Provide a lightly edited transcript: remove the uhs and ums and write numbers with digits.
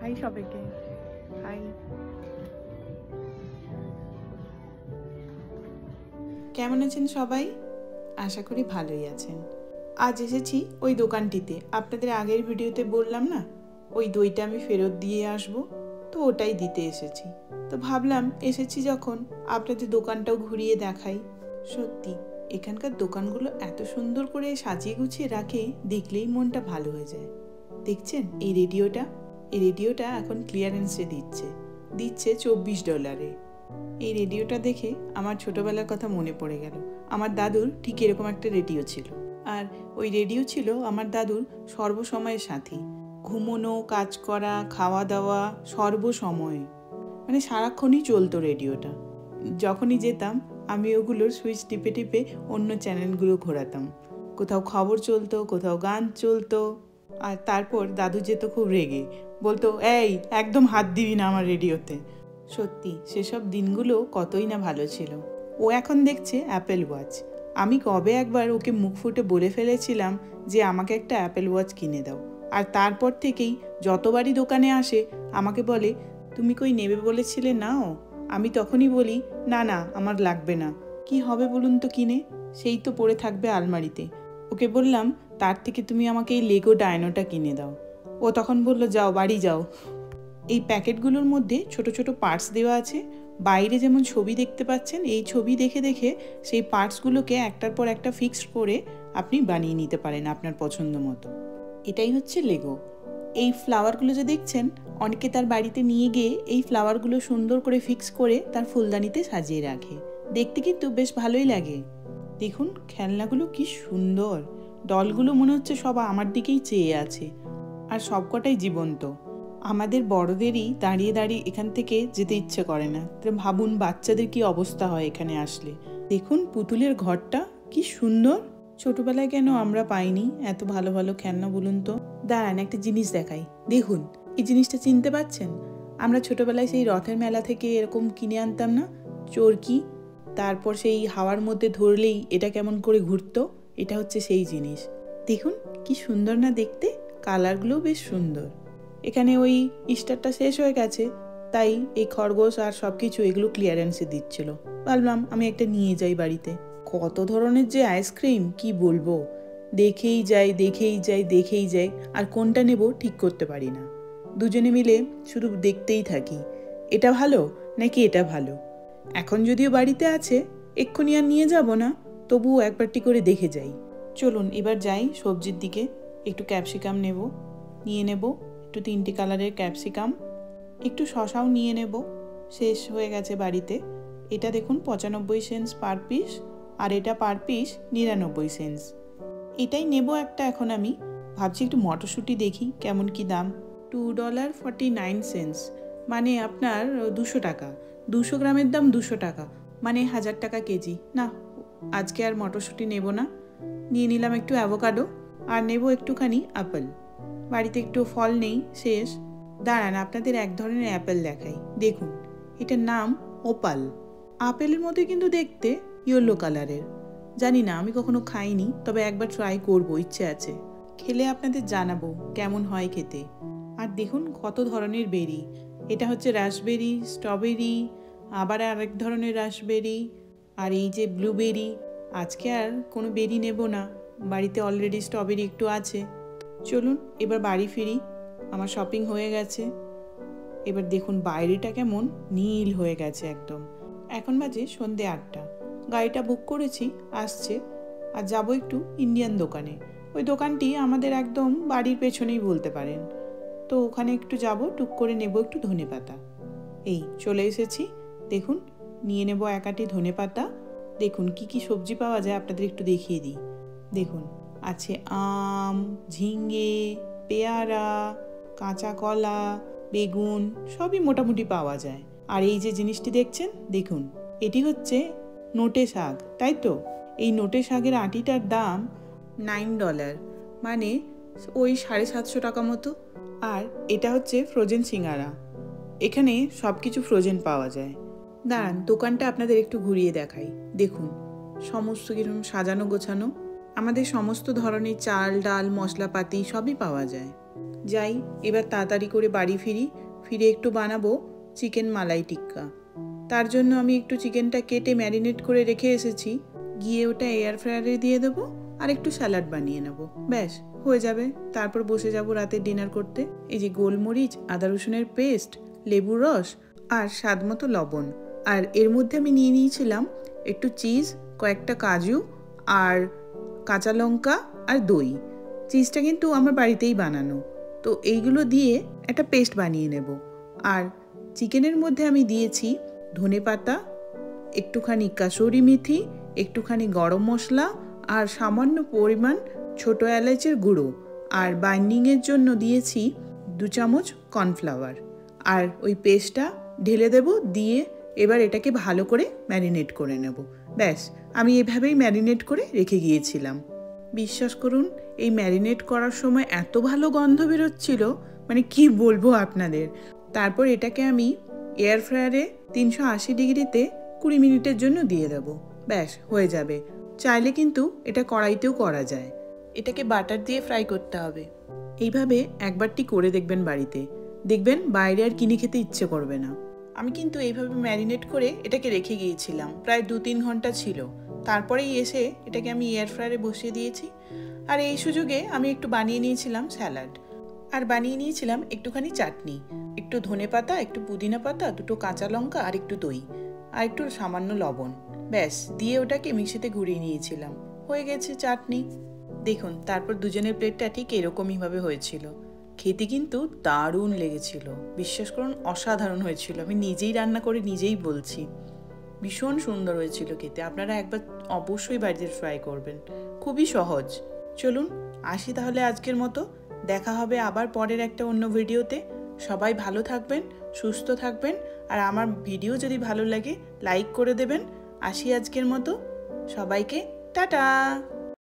High সবাইকে, high. কেমন আছেন সবাই? আশা করি ভালোই আছেন। আজ এসেছি ওই দোকানটিতে, আপনাদের আগের ভিডিওতে বললাম না ওই দইটা আমি ফেরত দিয়ে আসবো, তো ওটাই দিতে এসেছি। তো ভাবলাম এসেছি যখন আপনাদের দোকানটাও ঘুরিয়ে দেখাই। সত্যি এখানকার দোকানগুলো এত সুন্দর করে সাজিয়ে গুছিয়ে রাখে, দেখলেই মনটা ভালো হয়ে যায়। দেখছেন এই রেডিওটা? এই রেডিওটা এখন ক্লিয়ারেন্সে দিচ্ছে $24। এই রেডিওটা দেখে আমার ছোটবেলার কথা মনে পড়ে গেল। আমার দাদুর ঠিক এরকম একটা রেডিও ছিল, আর ওই রেডিও ছিল আমার দাদুর সর্বসময়ের সাথী। ঘুমোনো, কাজ করা, খাওয়া দাওয়া সর্বসময়, মানে সারাক্ষণই চলতো রেডিওটা। যখনই যেতাম আমি ওগুলোর সুইচ টিপে টিপে অন্য চ্যানেলগুলো ঘোরাতাম। কোথাও খবর চলতো, কোথাও গান চলতো। আর তারপর দাদু যেত খুব রেগে, বলতো এই একদম হাত দিবি না আমার রেডিওতে। সত্যি সেসব দিনগুলো কতই না ভালো ছিল। ও এখন দেখছে অ্যাপেল ওয়াচ। আমি কবে একবার ওকে মুখ ফুটে বলে ফেলেছিলাম যে আমাকে একটা অ্যাপেল ওয়াচ কিনে দাও, আর তারপর থেকেই যতবারই দোকানে আসে আমাকে বলে তুমি কই নেবে বলেছিলে নাও। আমি তখনই বলি না না আমার লাগবে না। কি হবে বলুন তো কিনে, সেই তো পড়ে থাকবে আলমারিতে। ওকে বললাম তার থেকে তুমি আমাকে এই লেগো ডায়নোটা কিনে দাও। ও তখন বলল যাও বাড়ি যাও। এই প্যাকেটগুলোর মধ্যে ছোট ছোট পার্টস দেওয়া আছে। বাইরে যেমন ছবি দেখতে পাচ্ছেন, এই ছবি দেখে দেখে সেই পার্টসগুলোকে একটার পর একটা ফিক্সড করে আপনি বানিয়ে নিতে পারেন আপনার পছন্দ মতো। এটাই হচ্ছে লেগো। এই ফ্লাওয়ারগুলো যে দেখছেন, অনেকে তার বাড়িতে নিয়ে গিয়ে এই ফ্লাওয়ারগুলো সুন্দর করে ফিক্স করে তার ফুলদানিতে সাজিয়ে রাখে। দেখতে কিন্তু বেশ ভালোই লাগে। দেখুন খেলনাগুলো কি সুন্দর। ডলগুলো মনে হচ্ছে সব আমার দিকেই চেয়ে আছে, আর সবকটাই জীবন্ত। আমাদের বড়দেরই দাঁড়িয়ে দাঁড়িয়ে এখান থেকে যেতে ইচ্ছে করে না। তো ভাবুন বাচ্চাদের কি অবস্থা হয় এখানে আসলে। দেখুন পুতুলের ঘরটা কি সুন্দর। ছোটবেলায় কেন আমরা পাইনি এত ভালো ভালো খেলনা বলুন তো? দাঁড়ান একটা জিনিস দেখাই, দেখুন এই জিনিসটা চিনতে পারছেন? আমরা ছোটবেলায় সেই রথের মেলা থেকে এরকম কিনে আনতাম না, চরকি। তারপর সেই হাওয়ার মধ্যে ধরলেই এটা কেমন করে ঘুরতো, এটা হচ্ছে সেই জিনিস। দেখুন কি সুন্দর না দেখতে, কালারগুলোও বেশ সুন্দর। এখানে ওই স্টারটা শেষ হয়ে গেছে, তাই এই খরগোশ আর সব কিছু এগুলো ক্লিয়ারেন্সে দিচ্ছিল। ভাবলাম আমি একটা নিয়ে যাই বাড়িতে। কত ধরনের যে আইসক্রিম কি বলবো, দেখেই যাই দেখেই যাই দেখেই যাই, আর কোনটা নেব ঠিক করতে পারি না। দুজনে মিলে শুধু দেখতেই থাকি, এটা ভালো নাকি এটা ভালো। এখন যদিও বাড়িতে আছে, এক্ষুনি আর নিয়ে যাব না, তবুও একবারটি করে দেখে যাই। চলুন এবার যাই সবজির দিকে। একটু ক্যাপসিকাম নেব, নিয়ে নেব একটু 3টে কালারের ক্যাপসিকাম। একটু শশাও নিয়ে নেব, শেষ হয়ে গেছে বাড়িতে। এটা দেখুন 95 সেন্টস পার পিস, আর এটা পার পিস 99 সেন্টস। এটাই নেব একটা। এখন আমি ভাবছি একটু মটরশুঁটি দেখি কেমন কি দাম। $2.49, মানে আপনার 200 টাকা। 200 গ্রামের দাম 200 টাকা, মানে 1000 টাকা কেজি। না, আজকে আর মটরশুঁটি নেব না। নিয়ে নিলাম একটু অ্যাভোকাডো, আর নেব একটুখানি আপেল। বাড়িতে একটু ফল নেই, শেষ। দাঁড়ান আপনাদের এক ধরনের অ্যাপেল দেখাই, দেখুন এটার নাম ওপাল। আপেলের মধ্যে কিন্তু দেখতে ইয়েলো কালারের। জানি না, আমি কখনো খাইনি, তবে একবার ট্রাই করব, ইচ্ছে আছে। খেলে আপনাদের জানাবো কেমন হয় খেতে। আর দেখুন কত ধরনের বেরি। এটা হচ্ছে রাসবেরি, স্ট্রবেরি, আবার আরেক ধরনের রাসবেরি, আর এই যে ব্লুবেরি। আজকে আর কোনো বেরি নেব না, বাড়িতে অলরেডি স্ট্রবেরি একটু আছে। চলুন এবার বাড়ি ফিরি, আমার শপিং হয়ে গেছে। এবার দেখুন বাইরেটা কেমন নীল হয়ে গেছে একদম। এখন বাজে সন্ধে 8টা। গাড়িটা বুক করেছি, আসছে। আর যাব একটু ইন্ডিয়ান দোকানে। ওই দোকানটি আমাদের একদম বাড়ির পেছনেই বলতে পারেন। তো ওখানে একটু যাব, টুক করে নেব একটু ধনেপাতা। এই চলে এসেছি। দেখুন নিয়ে নেব 1 আঁটি ধনেপাতা। দেখুন কি কি সবজি পাওয়া যায় আপনাদের একটু দেখিয়ে দিই। দেখুন আছে আম, ঝিঙে, পেয়ারা, কাঁচা কলা, বেগুন, সবই মোটামুটি পাওয়া যায়। আর এই যে জিনিসটি দেখছেন, দেখুন এটি হচ্ছে নোটে শাক, তাই তো? এই নোটে শাকের আঁটিটার দাম $9, মানে ওই 750 টাকা মতো। আর এটা হচ্ছে ফ্রোজেন সিঙ্গারা। এখানে সব কিছু ফ্রোজেন পাওয়া যায়। দাঁড়ান দোকানটা আপনাদের একটু ঘুরিয়ে দেখাই। দেখুন সমস্ত কিরকম সাজানো গোছানো। আমাদের সমস্ত ধরনের চাল ডাল মশলাপাতি সবই পাওয়া যায়। যাই এবার তাড়াতাড়ি করে বাড়ি ফিরে একটু বানাবো চিকেন মালাই টিক্কা। তার জন্য আমি একটু চিকেনটা কেটে ম্যারিনেট করে রেখে এসেছি। গিয়ে ওটা এয়ার ফ্রায়ারে দিয়ে দেবো আর একটু স্যালাড বানিয়ে নেবো, ব্যাস হয়ে যাবে। তারপর বসে যাব রাতের ডিনার করতে। এই যে গোলমরিচ, আদা রসুনের পেস্ট, লেবুর রস আর স্বাদ মতো লবণ। আর এর মধ্যে আমি নিয়ে নিয়েছিলাম একটু চিজ, কয়েকটা কাজু আর কাঁচা লঙ্কা আর দই। চিজটা কিন্তু আমার বাড়িতেই বানানো। তো এইগুলো দিয়ে একটা পেস্ট বানিয়ে নেব। আর চিকেনের মধ্যে আমি দিয়েছি ধনেপাতা, একটুখানি কাসুরি মেথি, একটুখানি গরম মশলা আর সামান্য পরিমাণ ছোটো এলাচের গুঁড়ো। আর বাইন্ডিংয়ের জন্য দিয়েছি 2 চামচ কর্নফ্লাওয়ার। আর ওই পেস্টটা ঢেলে দেব, দিয়ে এবার এটাকে ভালো করে ম্যারিনেট করে নেব। ব্যাস আমি এভাবেই ম্যারিনেট করে রেখে গিয়েছিলাম। বিশ্বাস করুন এই ম্যারিনেট করার সময় এত ভালো গন্ধ বেরোচ্ছিল, মানে কি বলবো আপনাদের। তারপর এটাকে আমি এয়ার ফ্রায়ারে 380 ডিগ্রিতে 20 মিনিটের জন্য দিয়ে দেবো, ব্যাস হয়ে যাবে। চাইলে কিন্তু এটা কড়াইতেও করা যায়। এটাকে বাটার দিয়ে ফ্রাই করতে হবে। এইভাবে একবারটি করে দেখবেন বাড়িতে, দেখবেন বাইরে আর কিনে খেতে ইচ্ছে করবে না। আমি কিন্তু এইভাবে ম্যারিনেট করে এটাকে রেখে গিয়েছিলাম, প্রায় 2-3 ঘন্টা ছিল। তারপরেই এসে এটাকে আমি এয়ার ফ্রায়ারে বসিয়ে দিয়েছি। আর এই সুযোগে আমি একটু বানিয়ে নিয়েছিলাম স্যালাড, আর বানিয়ে নিয়েছিলাম একটুখানি চাটনি, একটু ধনেপাতা, একটু পুদিনা পাতা, 2টো কাঁচা লঙ্কা আর একটু দই আর একটু সামান্য লবণ, ব্যাস দিয়ে ওটাকে মিক্সিতে ঘুরিয়ে নিয়েছিলাম। হয়ে গেছে চাটনি। দেখুন তারপর দুজনের প্লেটটা ঠিক এরকমইভাবে হয়েছিল। খেতে কিন্তু দারুণ লেগেছিল, বিশ্বাস করুন অসাধারণ হয়েছিল। আমি নিজেই রান্না করে নিজেই বলছি, ভীষণ সুন্দর হয়েছিল খেতে। আপনারা একবার অবশ্যই বাড়িতে ট্রাই করবেন, খুবই সহজ। চলুন আসি তাহলে আজকের মতো, দেখা হবে আবার পরের একটা অন্য ভিডিওতে। সবাই ভালো থাকবেন, সুস্থ থাকবেন, আর আমার ভিডিও যদি ভালো লাগে লাইক করে দেবেন। আসি আজকের মতো, সবাইকে টাটা।